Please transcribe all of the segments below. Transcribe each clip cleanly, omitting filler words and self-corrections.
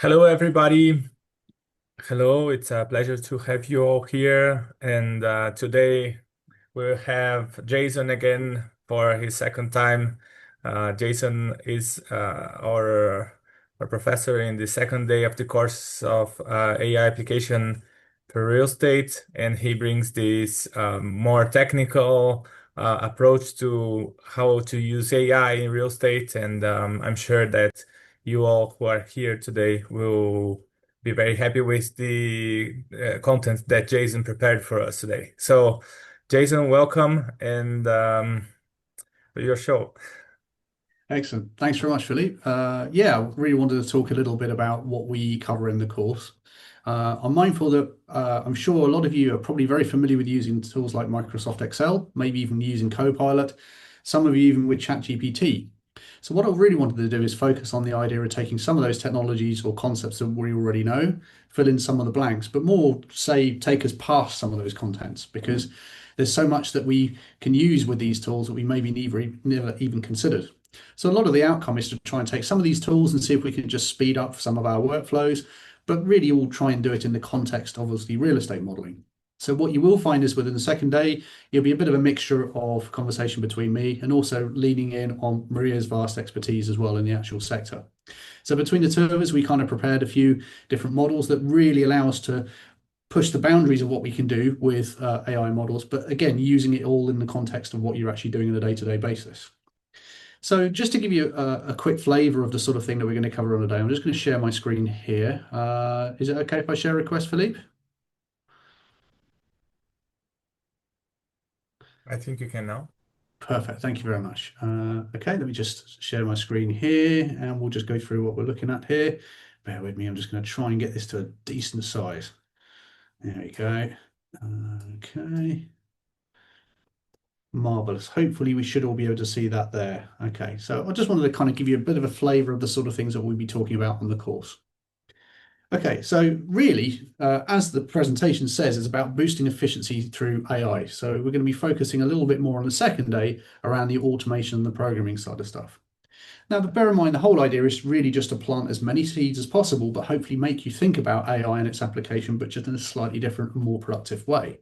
Hello, everybody. Hello, it's a pleasure to have you all here. And today we'll have Jason again for his second time. Jason is our professor in the second day of the course of AI application for real estate, and he brings this more technical approach to how to use AI in real estate. And I'm sure that you all who are here today will be very happy with the content that Jason prepared for us today. So, Jason, welcome and your show. Excellent. Thanks very much, Philippe. Yeah, I really wanted to talk a little bit about what we cover in the course. I'm mindful that I'm sure a lot of you are probably very familiar with using tools like Microsoft Excel, maybe even using Copilot, some of you even with ChatGPT. So what I really wanted to do is focus on the idea of taking some of those technologies or concepts that we already know, fill in some of the blanks, but more say take us past some of those contents because there's so much that we can use with these tools that we maybe never even considered. So a lot of the outcome is to try and take some of these tools and see if we can just speed up some of our workflows, but really we'll try and do it in the context of obviously real estate modeling. So what you will find is within the second day, you'll be a bit of a mixture of conversation between me and also leaning in on Maria's vast expertise as well in the actual sector. So between the two of us, we kind of prepared a few different models that really allow us to push the boundaries of what we can do with AI models, but again, using it all in the context of what you're actually doing on a day-to-day basis. So just to give you a quick flavor of the sort of thing that we're going to cover on the day, I'm just going to share my screen here. Is it okay if I share a request, Philippe? I think you can now. Perfect. Thank you very much. Okay, let me just share my screen here and we'll just go through what we're looking at here. Bear with me. I'm just going to try and get this to a decent size. There we go. Okay. Marvelous. Hopefully we should all be able to see that there. Okay, so I just wanted to kind of give you a bit of a flavor of the sort of things that we'll be talking about on the course. Okay, so really, as the presentation says, it's about boosting efficiency through AI. So we're going to be focusing a little bit more on the second day around the automation and the programming side of stuff. Now, but bear in mind, the whole idea is really just to plant as many seeds as possible, but hopefully make you think about AI and its application, but just in a slightly different and more productive way.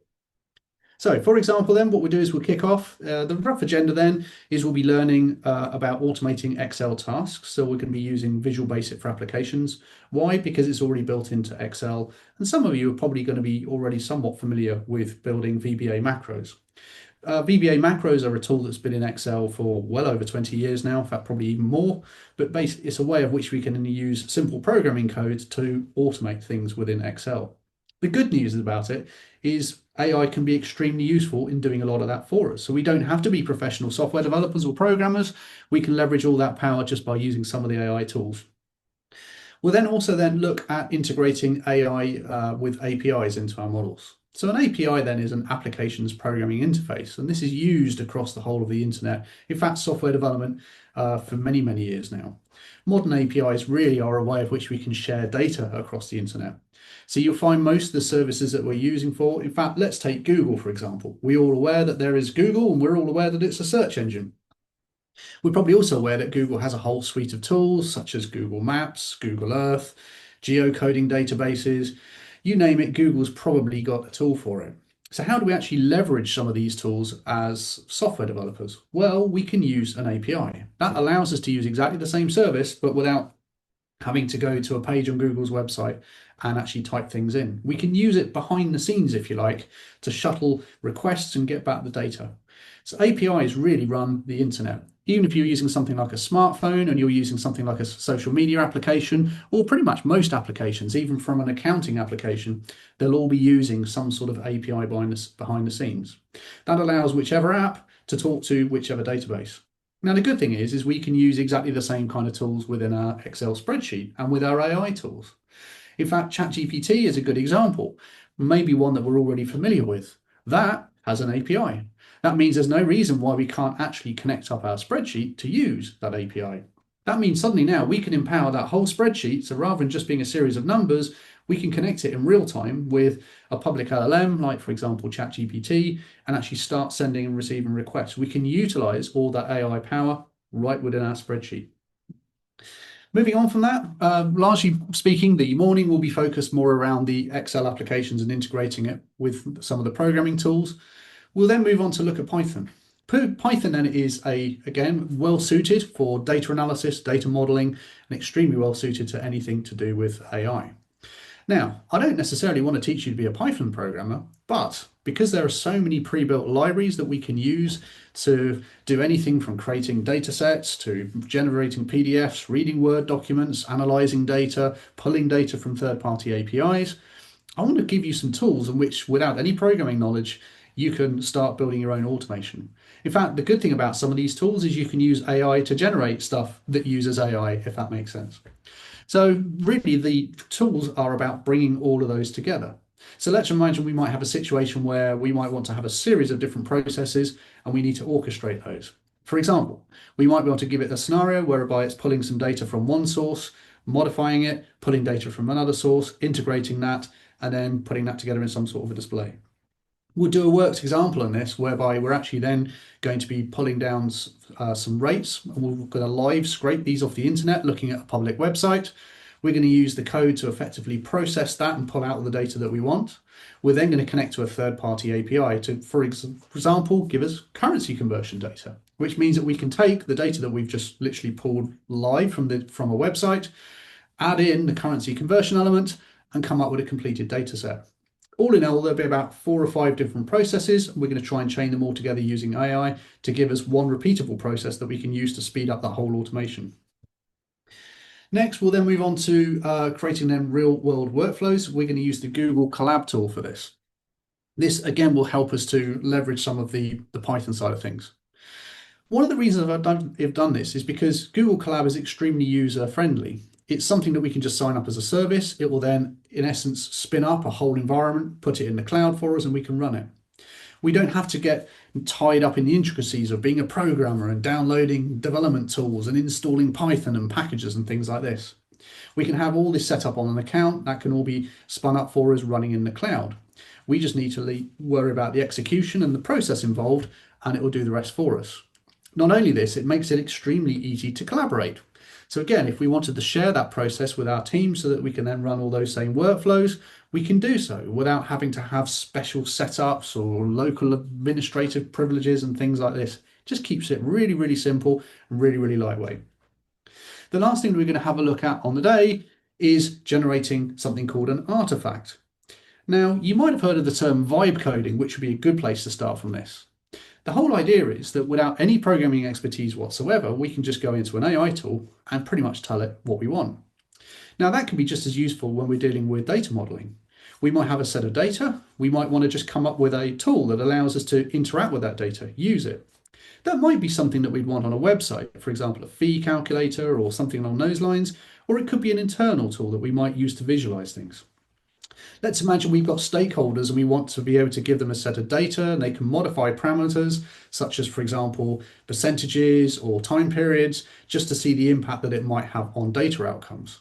So, for example, then what we'll do is we'll kick off. The rough agenda then is we'll be learning about automating Excel tasks. So we're going to be using Visual Basic for applications. Why? Because it's already built into Excel. And some of you are probably going to be already somewhat familiar with building VBA macros. VBA macros are a tool that's been in Excel for well over 20 years now, in fact, probably even more. But basically, it's a way of which we can use simple programming code to automate things within Excel. The good news about it is AI can be extremely useful in doing a lot of that for us. So we don't have to be professional software developers or programmers. We can leverage all that power just by using some of the AI tools. We'll then also look at integrating AI with APIs into our models. So an API then is an applications programming interface, and this is used across the whole of the internet. In fact, software development for many, many years now. Modern APIs really are a way of which we can share data across the internet. So you'll find most of the services that we're using for, in fact, let's take Google, for example. We're all aware that there is Google, and we're all aware that it's a search engine. We're probably also aware that Google has a whole suite of tools such as Google Maps, Google Earth, geocoding databases. You name it, Google's probably got a tool for it. So how do we actually leverage some of these tools as software developers? Well, we can use an API. That allows us to use exactly the same service, but without having to go to a page on Google's website and actually type things in. We can use it behind the scenes, if you like, to shuttle requests and get back the data. So APIs really run the internet. Even if you're using something like a smartphone and you're using something like a social media application, or pretty much most applications, even from an accounting application, they'll all be using some sort of API behind the scenes. That allows whichever app to talk to whichever database. Now, the good thing is we can use exactly the same kind of tools within our Excel spreadsheet and with our AI tools. In fact, ChatGPT is a good example, maybe one that we're already familiar with. That has an API. That means there's no reason why we can't actually connect up our spreadsheet to use that API. That means suddenly now we can empower that whole spreadsheet. So rather than just being a series of numbers, we can connect it in real time with a public LLM, like for example, ChatGPT, and actually start sending and receiving requests. We can utilize all that AI power right within our spreadsheet. Moving on from that, largely speaking, the morning will be focused more around the Excel applications and integrating it with some of the programming tools. We'll then move on to look at Python. Python then is again, well suited for data analysis, data modeling, and extremely well suited to anything to do with AI. Now, I don't necessarily want to teach you to be a Python programmer, but because there are so many pre-built libraries that we can use to do anything from creating data sets to generating PDFs, reading Word documents, analyzing data, pulling data from third-party APIs, I want to give you some tools in which, without any programming knowledge, you can start building your own automation. In fact, the good thing about some of these tools is you can use AI to generate stuff that uses AI, if that makes sense. So really the tools are about bringing all of those together. So let's imagine we might have a situation where we might want to have a series of different processes and we need to orchestrate those. For example, we might be able to give it a scenario whereby it's pulling some data from one source, modifying it, pulling data from another source, integrating that, and then putting that together in some sort of a display. We'll do a worked example on this whereby we're actually then going to be pulling down some rates, and we're going to live scrape these off the internet looking at a public website. We're going to use the code to effectively process that and pull out the data that we want. We're then going to connect to a third-party API to, for example, give us currency conversion data, which means that we can take the data that we've just literally pulled live from a website, add in the currency conversion element, and come up with a completed data set. All in all, there'll be about 4 or 5 different processes. We're going to try and chain them all together using AI to give us one repeatable process that we can use to speed up the whole automation. Next, we'll then move on to creating them real-world workflows. We're going to use the Google Colab tool for this. This, again, will help us to leverage some of the Python side of things. One of the reasons I've done this is because Google Colab is extremely user-friendly. It's something that we can just sign up as a service. It will then, in essence, spin up a whole environment, put it in the cloud for us, and we can run it. We don't have to get tied up in the intricacies of being a programmer and downloading development tools and installing Python and packages and things like this. We can have all this set up on an account that can all be spun up for us running in the cloud. We just need to worry about the execution and the process involved, and it will do the rest for us. Not only this, it makes it extremely easy to collaborate. So again, if we wanted to share that process with our team so that we can then run all those same workflows, we can do so without having to have special setups or local administrative privileges and things like this. It just keeps it really, really simple and really, really lightweight. The last thing we're going to have a look at on the day is generating something called an artifact. Now, you might have heard of the term vibe coding, which would be a good place to start from this. The whole idea is that without any programming expertise whatsoever, we can just go into an AI tool and pretty much tell it what we want. Now, that can be just as useful when we're dealing with data modeling. We might have a set of data. We might want to just come up with a tool that allows us to interact with that data, use it. That might be something that we'd want on a website, for example, a fee calculator or something along those lines, or it could be an internal tool that we might use to visualize things. Let's imagine we've got stakeholders and we want to be able to give them a set of data and they can modify parameters such as, for example, percentages or time periods just to see the impact that it might have on data outcomes.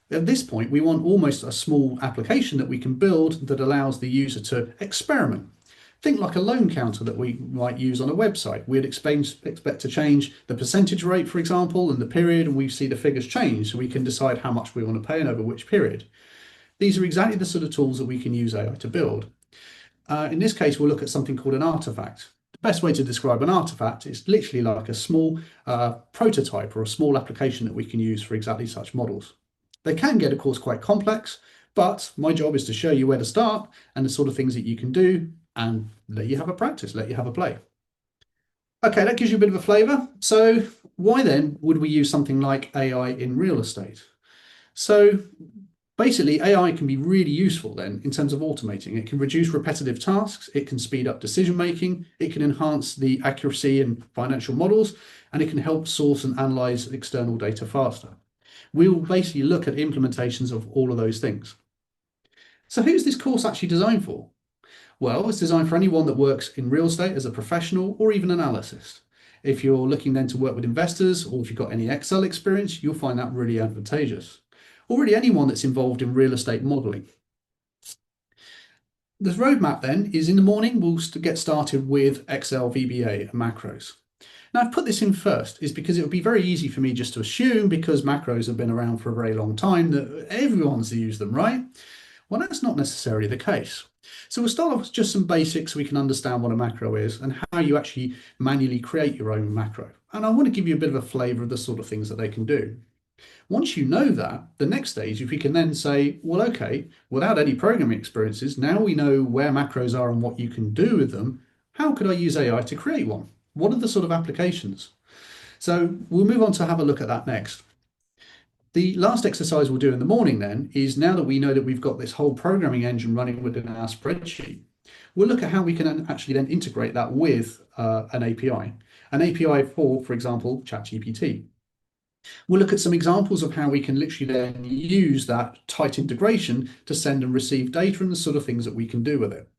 At this point, we want almost a small application that we can build that allows the user to experiment. Think like a loan counter that we might use on a website. We'd expect to change the percentage rate, for example, and the period, and we see the figures change so we can decide how much we want to pay and over which period. These are exactly the sort of tools that we can use AI to build. In this case, we'll look at something called an artifact. The best way to describe an artifact is literally like a small prototype or a small application that we can use for exactly such models. They can get, of course, quite complex, but my job is to show you where to start and the sort of things that you can do and let you have a practice, let you have a play. Okay, that gives you a bit of a flavor. So why then would we use something like AI in real estate? So basically, AI can be really useful then in terms of automating. It can reduce repetitive tasks, it can speed up decision making, it can enhance the accuracy in financial models, and it can help source and analyze external data faster. We will basically look at implementations of all of those things. So who's this course actually designed for? Well, it's designed for anyone that works in real estate as a professional or even an analyst. If you're looking then to work with investors or if you've got any Excel experience, you'll find that really advantageous. Or really anyone that's involved in real estate modeling. The roadmap then is in the morning, we'll get started with Excel VBA and macros. Now, I've put this in first is because it would be very easy for me just to assume, because macros have been around for a very long time, that everyone's used them, right? Well, that's not necessarily the case. So we'll start off with just some basics so we can understand what a macro is and how you actually manually create your own macro. And I want to give you a bit of a flavor of the sort of things that they can do. Once you know that, the next stage, if we can then say, well, okay, without any programming experiences, now we know where macros are and what you can do with them, how could I use AI to create one? What are the sort of applications? So we'll move on to have a look at that next. The last exercise we'll do in the morning then is, now that we know that we've got this whole programming engine running within our spreadsheet, we'll look at how we can actually then integrate that with an API for example, ChatGPT. We'll look at some examples of how we can literally then use that tight integration to send and receive data and the sort of things that we can do with it.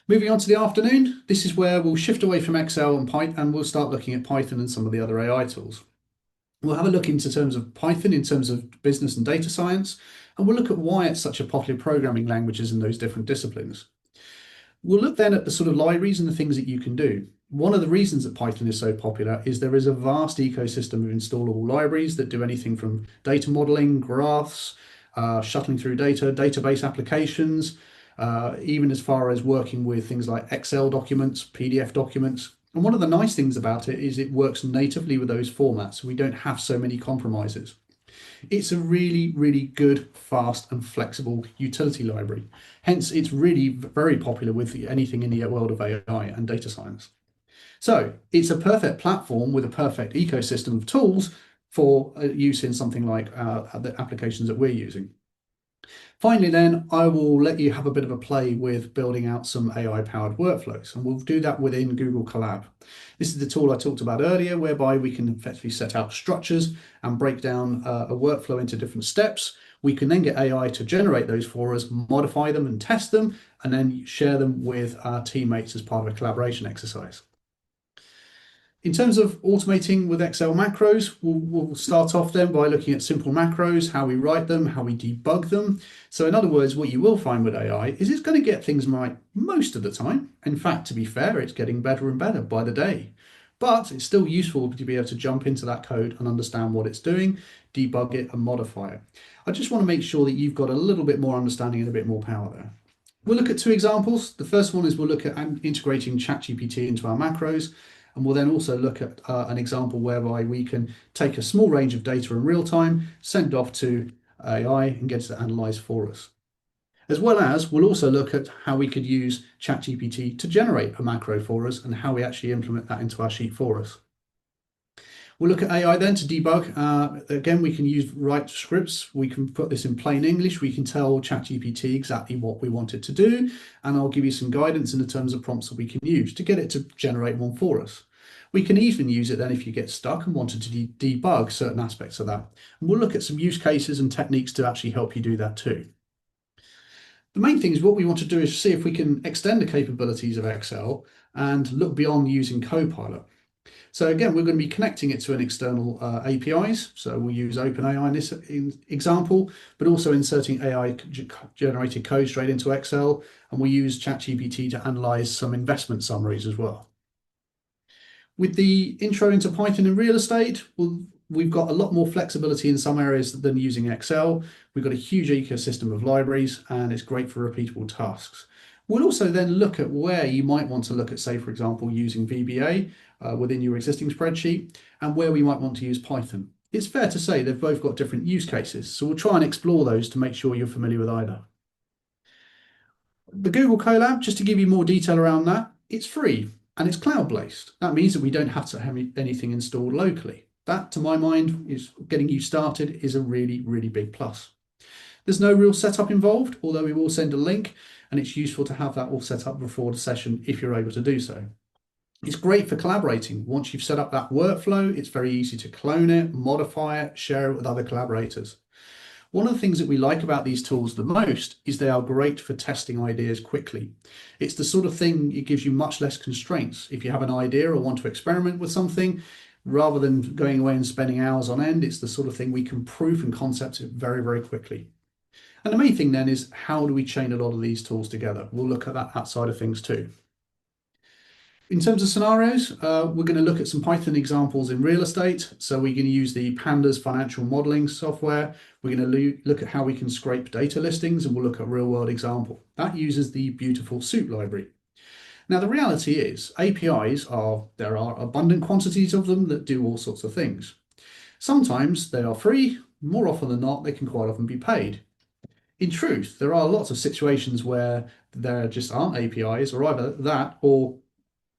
Moving on to the afternoon, this is where we'll shift away from Excel and Python, and we'll start looking at Python and some of the other AI tools. We'll have a look into terms of Python, in terms of business and data science, and we'll look at why it's such a popular programming language in those different disciplines. We'll look then at the sort of libraries and the things that you can do. One of the reasons that Python is so popular is there is a vast ecosystem of installable libraries that do anything from data modeling, graphs, shuttling through data, database applications, even as far as working with things like Excel documents, PDF documents. And one of the nice things about it is it works natively with those formats, so we don't have so many compromises. It's a really, really good, fast and flexible utility library. Hence, it's really very popular with anything in the world of AI and data science. So it's a perfect platform with a perfect ecosystem of tools for use in something like the applications that we're using. Finally, then, I will let you have a bit of a play with building out some AI-powered workflows, and we'll do that within Google Colab. This is the tool I talked about earlier, whereby we can effectively set out structures and break down a workflow into different steps. We can then get AI to generate those for us, modify them and test them, and then share them with our teammates as part of a collaboration exercise. In terms of automating with Excel macros, we'll start off then by looking at simple macros, how we write them, how we debug them. So in other words, what you will find with AI is it's going to get things right most of the time. In fact, to be fair, it's getting better and better by the day. But it's still useful to be able to jump into that code and understand what it's doing, debug it and modify it. I just want to make sure that you've got a little bit more understanding and a bit more power there. We'll look at two examples. The first one is we'll look at integrating ChatGPT into our macros. And we'll then also look at an example whereby we can take a small range of data in real time, send it off to AI and get it to analyze for us. As well as we'll also look at how we could use ChatGPT to generate a macro for us and how we actually implement that into our sheet for us. We'll look at AI then to debug. Again, we can write scripts. We can put this in plain English. We can tell ChatGPT exactly what we want it to do. And I'll give you some guidance in the terms of prompts that we can use to get it to generate one for us. We can even use it then if you get stuck and wanted to debug certain aspects of that. And we'll look at some use cases and techniques to actually help you do that too. The main thing is what we want to do is see if we can extend the capabilities of Excel and look beyond using Copilot. So again, we're going to be connecting it to an external APIs. So we'll use OpenAI in this example, but also inserting AI generated code straight into Excel. And we use ChatGPT to analyze some investment summaries as well. With the intro into Python and real estate, we've got a lot more flexibility in some areas than using Excel. We've got a huge ecosystem of libraries and it's great for repeatable tasks. We'll also then look at where you might want to look at, say, for example, using VBA within your existing spreadsheet and where we might want to use Python. It's fair to say they've both got different use cases, so we'll try and explore those to make sure you're familiar with either. The Google Colab, just to give you more detail around that, it's free and it's cloud-based. That means that we don't have to have anything installed locally. That, to my mind, is getting you started is a really, really big plus. There's no real setup involved, although we will send a link, and it's useful to have that all set up before the session if you're able to do so. It's great for collaborating. Once you've set up that workflow, it's very easy to clone it, modify it, share it with other collaborators. One of the things that we like about these tools the most is they are great for testing ideas quickly. It's the sort of thing, it gives you much less constraints. If you have an idea or want to experiment with something, rather than going away and spending hours on end, it's the sort of thing we can proof and concept it very, very quickly. And the main thing then is how do we chain a lot of these tools together? We'll look at that side of things too. In terms of scenarios, we're going to look at some Python examples in real estate. So we're going to use the Pandas financial modeling software. We're going to look at how we can scrape data listings, and we'll look at a real world example. That uses the beautiful soup library. Now, the reality is APIs there are abundant quantities of them that do all sorts of things. Sometimes they are free. More often than not, they can quite often be paid. In truth, there are lots of situations where there just aren't APIs, or either that, or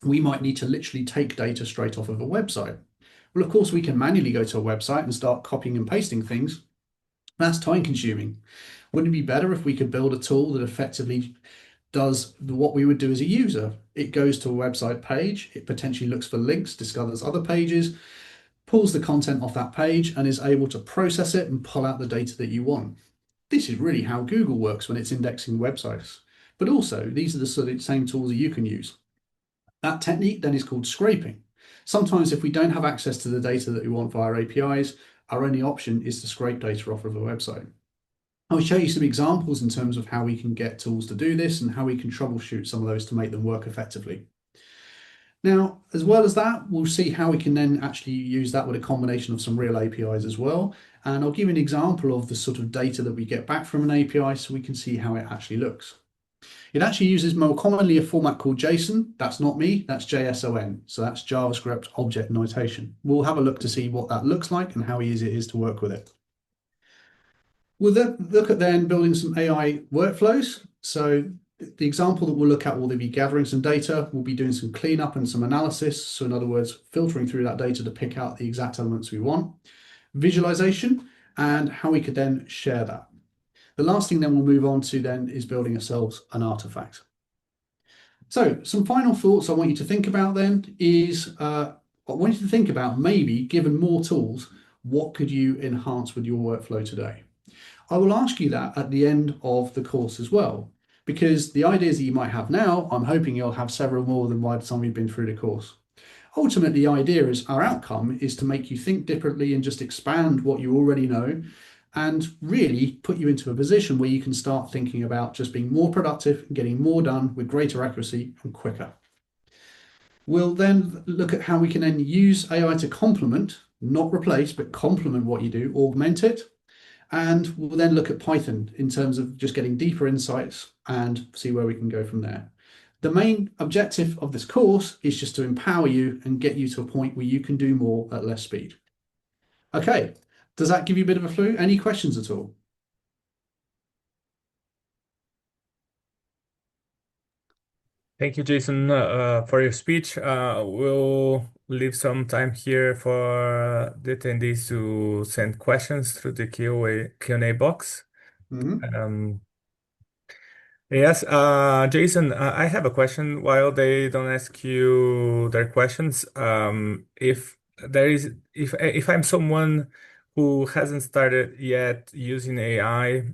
we might need to literally take data straight off of a website. Well, of course, we can manually go to a website and start copying and pasting things. That's time consuming. Wouldn't it be better if we could build a tool that effectively does what we would do as a user? It goes to a website page, it potentially looks for links, discovers other pages, pulls the content off that page, and is able to process it and pull out the data that you want. This is really how Google works when it's indexing websites. But also, these are the sort of same tools that you can use. That technique then is called scraping. Sometimes if we don't have access to the data that we want via APIs, our only option is to scrape data off of a website. I'll show you some examples in terms of how we can get tools to do this and how we can troubleshoot some of those to make them work effectively. Now, as well as that, we'll see how we can then actually use that with a combination of some real APIs as well. And I'll give you an example of the sort of data that we get back from an API so we can see how it actually looks. It actually uses more commonly a format called JSON. That's not me, that's JSON. So that's JavaScript Object Notation. We'll have a look to see what that looks like and how easy it is to work with it. We'll then look at then building some AI workflows. So the example that we'll look at will be gathering some data. We'll be doing some cleanup and some analysis. So in other words, filtering through that data to pick out the exact elements we want. Visualization and how we could then share that. The last thing then we'll move on to then is building ourselves an artifact. So some final thoughts I want you to think about then is, I want you to think about maybe given more tools, what could you enhance with your workflow today? I will ask you that at the end of the course as well, because the ideas that you might have now, I'm hoping you'll have several more than by the time you've been through the course. Ultimately, the idea is our outcome is to make you think differently and just expand what you already know and really put you into a position where you can start thinking about just being more productive and getting more done with greater accuracy and quicker. We'll then look at how we can then use AI to complement, not replace, but complement what you do, augment it. And we'll then look at Python in terms of just getting deeper insights and see where we can go from there. The main objective of this course is just to empower you and get you to a point where you can do more at less speed. Okay, does that give you a bit of a clue? Any questions at all? Thank you, Jason, for your speech. We'll leave some time here for the attendees to send questions through the Q&A box. Mm-hmm. Yes, Jason, I have a question. While they don't ask you their questions, if I'm someone who hasn't started yet using AI,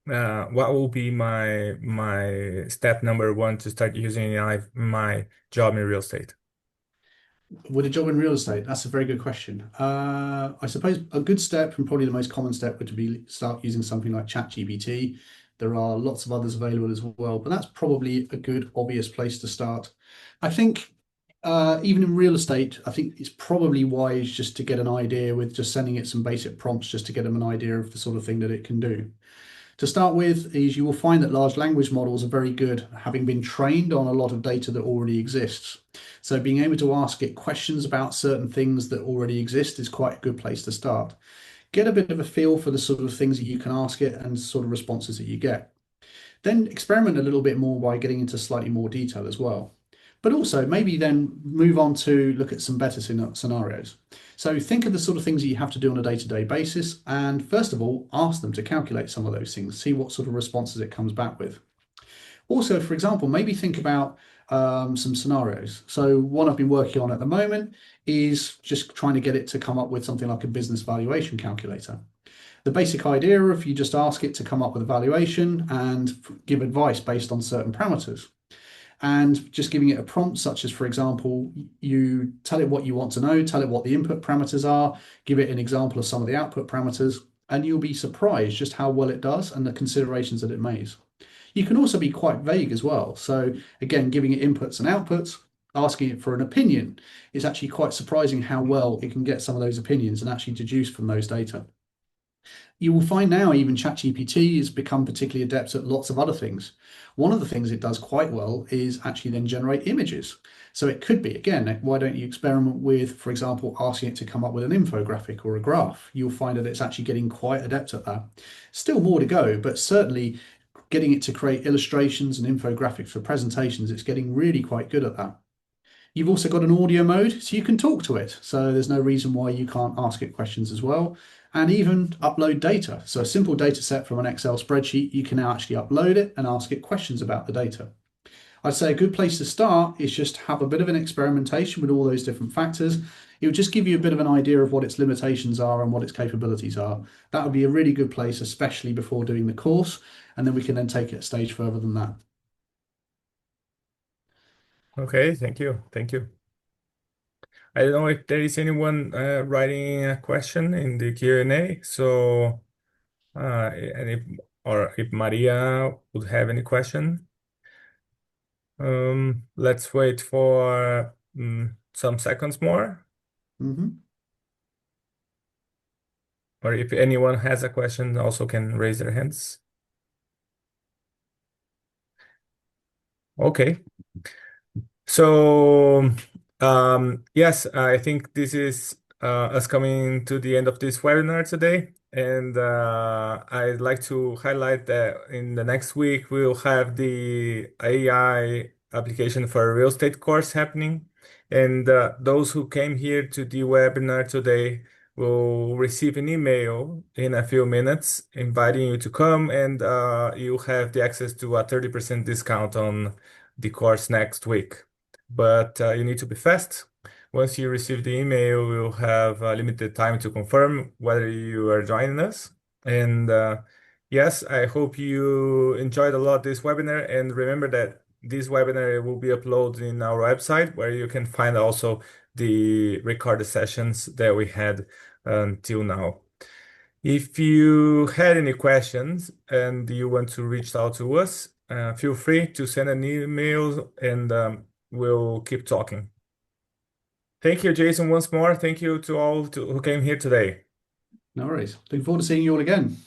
what will be my step number one to start using AI in my job in real estate? With a job in real estate, that's a very good question. I suppose a good step and probably the most common step would be start using something like ChatGPT. There are lots of others available as well, but that's probably a good obvious place to start. I think even in real estate, I think it's probably wise just to get an idea with just sending it some basic prompts just to get them an idea of the sort of thing that it can do. To start with is you will find that large language models are very good, having been trained on a lot of data that already exists. So being able to ask it questions about certain things that already exist is quite a good place to start. Get a bit of a feel for the sort of things that you can ask it and sort of responses that you get. Then experiment a little bit more by getting into slightly more detail as well. But also maybe then move on to look at some better scenarios. So think of the sort of things that you have to do on a day-to-day basis. And first of all, ask them to calculate some of those things, see what sort of responses it comes back with. Also, for example, maybe think about some scenarios. So one I've been working on at the moment is just trying to get it to come up with something like a business valuation calculator. The basic idea of you just ask it to come up with a valuation and give advice based on certain parameters. And just giving it a prompt, such as, for example, you tell it what you want to know, tell it what the input parameters are, give it an example of some of the output parameters, and you'll be surprised just how well it does and the considerations that it makes. You can also be quite vague as well. So again, giving it inputs and outputs, asking it for an opinion, it's actually quite surprising how well it can get some of those opinions and actually deduce from those data. You will find now even ChatGPT has become particularly adept at lots of other things. One of the things it does quite well is actually then generate images. So it could be, again, why don't you experiment with, for example, asking it to come up with an infographic or a graph? You'll find that it's actually getting quite adept at that. Still more to go, but certainly getting it to create illustrations and infographics for presentations, it's getting really quite good at that. You've also got an audio mode, so you can talk to it. So there's no reason why you can't ask it questions as well. And even upload data. So a simple data set from an Excel spreadsheet, you can now actually upload it and ask it questions about the data. I'd say a good place to start is just have a bit of an experimentation with all those different factors. It would just give you a bit of an idea of what its limitations are and what its capabilities are. That would be a really good place, especially before doing the course. And then we can then take it a stage further than that. Okay, thank you. Thank you. I don't know if there is anyone writing a question in the Q&A. So, and if Maria would have any question, let's wait for some seconds more. Mm-hmm. Or if anyone has a question, also can raise their hands. Okay. So, yes, I think this is us coming to the end of this webinar today. And I'd like to highlight that in the next week, we'll have the AI application for a real estate course happening. And those who came here to the webinar today will receive an email in a few minutes inviting you to come, and you have the access to a 30% discount on the course next week. But you need to be fast. Once you receive the email, we'll have limited time to confirm whether you are joining us. And yes, I hope you enjoyed a lot this webinar. And remember that this webinar will be uploaded in our website, where you can find also the recorded sessions that we had until now. If you had any questions and you want to reach out to us, feel free to send an email, and we'll keep talking. Thank you, Jason, once more. Thank you to all who came here today. No worries. Looking forward to seeing you all again.